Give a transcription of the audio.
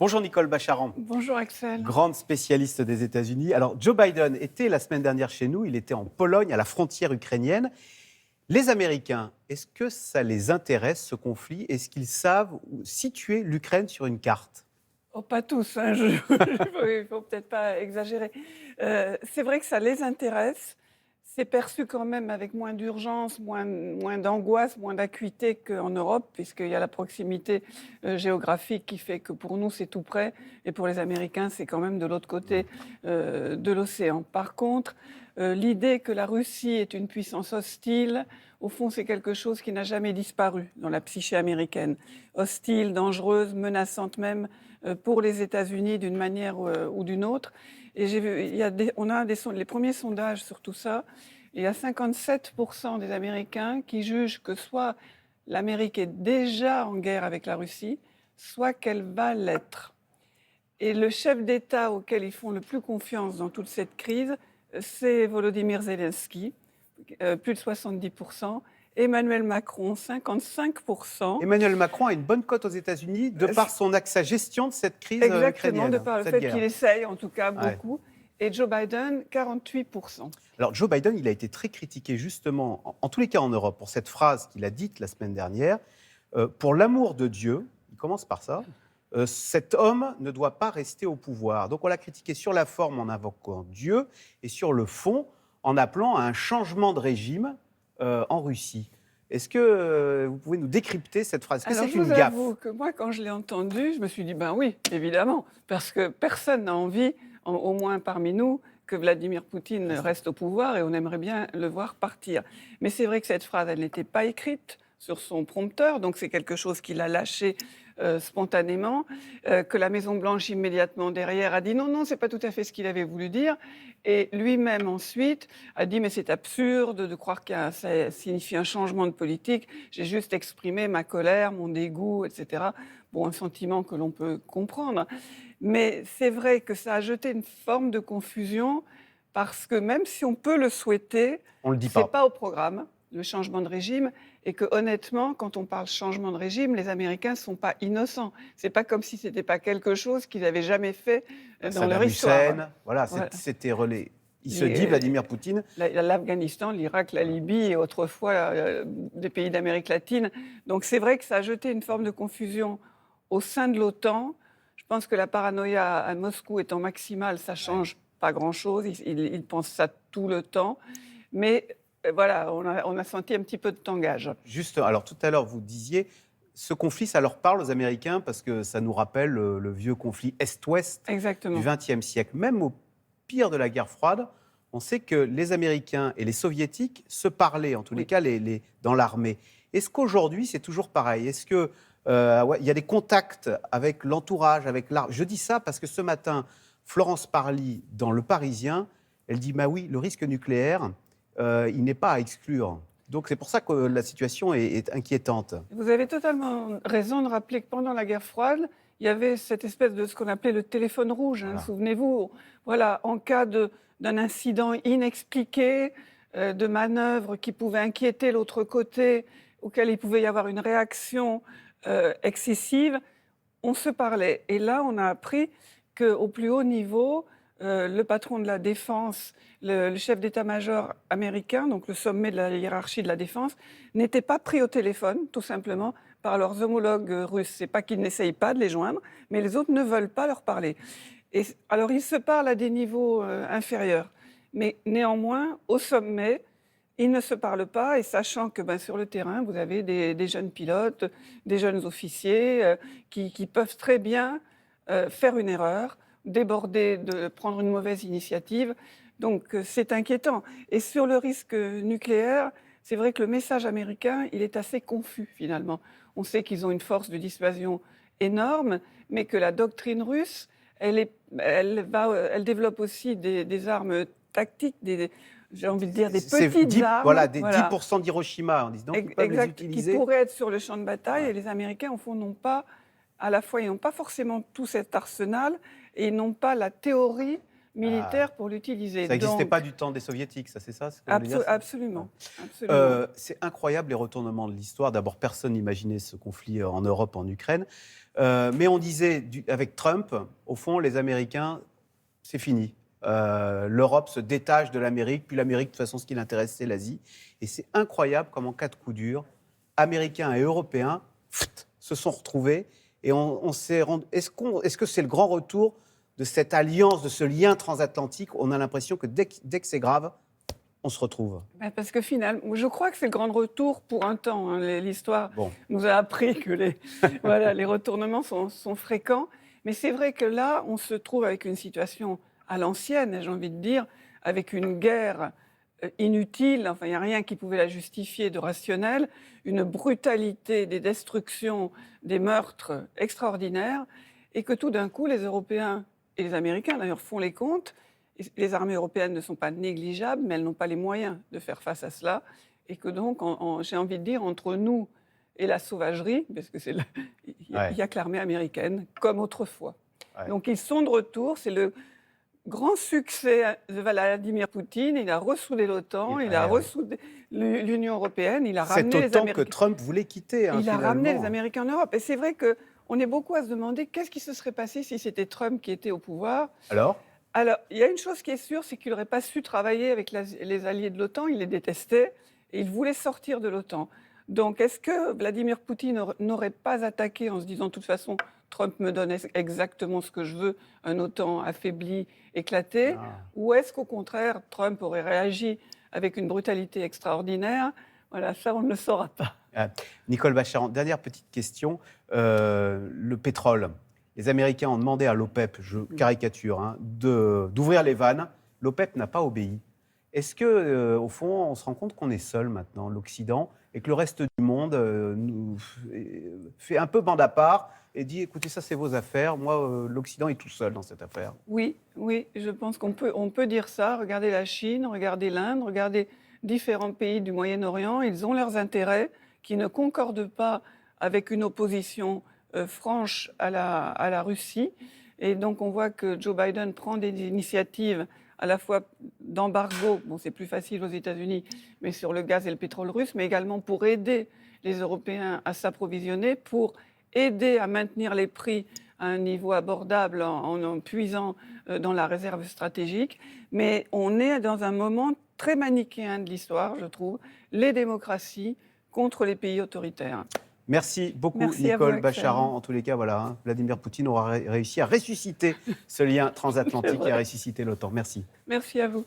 Bonjour Nicole Bacharan. Bonjour Axel. Grande spécialiste des États-Unis. Alors Joe Biden était la semaine dernière chez nous, il était en Pologne, à la frontière ukrainienne. Les Américains, est-ce que ça les intéresse ce conflit? Est-ce qu'ils savent situer l'Ukraine sur une carte? Oh, pas tous, hein, il ne faut peut-être pas exagérer. C'est vrai que ça les intéresse. C'est perçu quand même avec moins d'urgence, moins d'angoisse, moins d'acuité qu'en Europe, puisqu'il y a la proximité géographique qui fait que pour nous, c'est tout près, et pour les Américains, c'est quand même de l'autre côté de l'océan. Par contre, l'idée que la Russie est une puissance hostile, au fond, c'est quelque chose qui n'a jamais disparu dans la psyché américaine. Hostile, dangereuse, menaçante même pour les États-Unis d'une manière ou d'une autre. Et j'ai vu, on a les premiers sondages sur tout ça. Il y a 57% des Américains qui jugent que soit l'Amérique est déjà en guerre avec la Russie, soit qu'elle va l'être. Et le chef d'État auquel ils font le plus confiance dans toute cette crise, c'est Volodymyr Zelensky, plus de 70%. Emmanuel Macron, 55%. Emmanuel Macron a une bonne cote aux États-Unis de par sa gestion de cette crise Exactement, ukrainienne. de par le fait qu'il essaye, en tout cas, beaucoup. Ouais. Et Joe Biden, 48%. Alors Joe Biden, il a été très critiqué justement, en tous les cas en Europe, pour cette phrase qu'il a dite la semaine dernière. Pour l'amour de Dieu, il commence par ça, cet homme ne doit pas rester au pouvoir. Donc on l'a critiqué sur la forme en invoquant Dieu et sur le fond en appelant à un changement de régime en Russie. Est-ce que vous pouvez nous décrypter cette phrase? Est-ce que c'est une gaffe? Alors, je vous avoue que moi, quand je l'ai entendue, je me suis dit, ben oui, évidemment, parce que personne n'a envie, au moins parmi nous, que Vladimir Poutine reste au pouvoir et on aimerait bien le voir partir. Mais c'est vrai que cette phrase, elle n'était pas écrite sur son prompteur, donc c'est quelque chose qu'il a lâché spontanément, que la Maison-Blanche immédiatement derrière a dit non, c'est pas tout à fait ce qu'il avait voulu dire, et lui-même ensuite a dit mais c'est absurde de croire que ça signifie un changement de politique, j'ai juste exprimé ma colère, mon dégoût, etc. Bon, un sentiment que l'on peut comprendre, mais c'est vrai que ça a jeté une forme de confusion parce que même si on peut le souhaiter, c'est pas au programme, le changement de régime, et que honnêtement, quand on parle changement de régime, les Américains ne sont pas innocents. C'est pas comme si c'était pas quelque chose qu'ils n'avaient jamais fait dans leur histoire. Voilà, c'était relais. Il se dit, Vladimir Poutine... L'Afghanistan, l'Irak, la Libye et autrefois des pays d'Amérique latine. Donc c'est vrai que ça a jeté une forme de confusion au sein de l'OTAN. Je pense que la paranoïa à Moscou étant maximale, ça change pas grand-chose. Ils pensent ça tout le temps. Mais voilà, on a senti un petit peu de tangage. Juste, alors tout à l'heure, vous disiez, ce conflit, ça leur parle aux Américains parce que ça nous rappelle le vieux conflit Est-Ouest du XXe siècle. Même au pire de la guerre froide, on sait que les Américains et les Soviétiques se parlaient, en tous les cas, dans l'armée. Est-ce qu'aujourd'hui, c'est toujours pareil? Est-ce qu'il y a des contacts avec l'entourage, avec l'armée? Je dis ça parce que ce matin, Florence Parly, dans Le Parisien, elle dit, bah oui, le risque nucléaire... il n'est pas à exclure. Donc c'est pour ça que la situation est inquiétante. Vous avez totalement raison de rappeler que pendant la guerre froide, il y avait cette espèce de ce qu'on appelait le téléphone rouge. Voilà. Souvenez-vous, voilà, en cas d'un incident inexpliqué, de manœuvre qui pouvait inquiéter l'autre côté, auquel il pouvait y avoir une réaction excessive, on se parlait. Et là, on a appris qu'au plus haut niveau, le patron de la défense, le chef d'état-major américain, donc le sommet de la hiérarchie de la défense, n'était pas pris au téléphone, tout simplement, par leurs homologues russes. C'est pas qu'ils n'essayent pas de les joindre, mais les autres ne veulent pas leur parler. Et alors, ils se parlent à des niveaux inférieurs. Mais néanmoins, au sommet, ils ne se parlent pas, et sachant que sur le terrain, vous avez des jeunes pilotes, des jeunes officiers qui peuvent très bien faire une erreur, déborder, de prendre une mauvaise initiative. Donc c'est inquiétant. Et sur le risque nucléaire, c'est vrai que le message américain, il est assez confus finalement. On sait qu'ils ont une force de dissuasion énorme, mais que la doctrine russe, elle développe aussi des armes tactiques, j'ai envie de dire des petites armes. Voilà, des 10% d'Hiroshima, en disant qu'ils peuvent les utiliser. Qui pourraient être sur le champ de bataille, et les Américains, au fond, n'ont pas, à la fois, ils n'ont pas forcément tout cet arsenal, et ils n'ont pas la théorie militaire pour l'utiliser. Ça n'existait pas du temps des soviétiques, ça c'est ça absolument. absolument. C'est incroyable les retournements de l'histoire. D'abord, personne n'imaginait ce conflit en Europe, en Ukraine. Mais on disait, avec Trump, au fond, les Américains, c'est fini. L'Europe se détache de l'Amérique, puis l'Amérique, de toute façon, ce qui l'intéresse, c'est l'Asie. Et c'est incroyable comment, en cas de coup dur, Américains et Européens se sont retrouvés. Et on s'est rendu... Est-ce que c'est le grand retour de cette alliance, de ce lien transatlantique? On a l'impression que dès que c'est grave, on se retrouve. Parce que finalement, je crois que c'est le grand retour pour un temps. Hein. L'histoire nous a appris que les retournements sont fréquents. Mais c'est vrai que là, on se trouve avec une situation à l'ancienne, j'ai envie de dire, avec une guerre inutile, enfin, il n'y a rien qui pouvait la justifier de rationnel, une brutalité, des destructions, des meurtres extraordinaires, et que tout d'un coup, les Européens et les Américains, d'ailleurs, font les comptes. Les armées européennes ne sont pas négligeables, mais elles n'ont pas les moyens de faire face à cela, et que donc, j'ai envie de dire, entre nous et la sauvagerie, parce que il y a que l'armée américaine, comme autrefois. Ouais. Donc, ils sont de retour, c'est le grand succès de Vladimir Poutine, il a ressoudé l'OTAN, il a ressoudé l'Union européenne, il a ramené les Américains... Cet OTAN que Trump voulait quitter, il a ramené les Américains en Europe. Et c'est vrai qu'on est beaucoup à se demander qu'est-ce qui se serait passé si c'était Trump qui était au pouvoir. Alors, il y a une chose qui est sûre, c'est qu'il n'aurait pas su travailler avec les alliés de l'OTAN, il les détestait, et il voulait sortir de l'OTAN. Donc, est-ce que Vladimir Poutine n'aurait pas attaqué en se disant, de toute façon, Trump me donne exactement ce que je veux, un OTAN affaibli, éclaté, ou est-ce qu'au contraire, Trump aurait réagi avec une brutalité extraordinaire? Voilà, ça, on ne le saura pas. Nicole Bacharan, dernière petite question. Le pétrole. Les Américains ont demandé à l'OPEP, je caricature, d'ouvrir les vannes. L'OPEP n'a pas obéi. Est-ce que, au fond, on se rend compte qu'on est seul maintenant, l'Occident, et que le reste du monde nous fait un peu bande à part et dit, écoutez, ça c'est vos affaires, moi, l'Occident est tout seul dans cette affaire? Oui, je pense qu'on peut dire ça. Regardez la Chine, regardez l'Inde, regardez différents pays du Moyen-Orient, ils ont leurs intérêts qui ne concordent pas avec une opposition franche à la Russie. Et donc on voit que Joe Biden prend des initiatives à la fois d'embargo, c'est plus facile aux États-Unis, mais sur le gaz et le pétrole russe, mais également pour aider les Européens à s'approvisionner, pour aider à maintenir les prix à un niveau abordable en puisant dans la réserve stratégique. Mais on est dans un moment très manichéen de l'histoire, je trouve, les démocraties contre les pays autoritaires. Merci beaucoup, Nicole Bacharan. En tous les cas, Vladimir Poutine aura réussi à ressusciter ce lien transatlantique et à ressusciter l'OTAN. Merci. Merci à vous.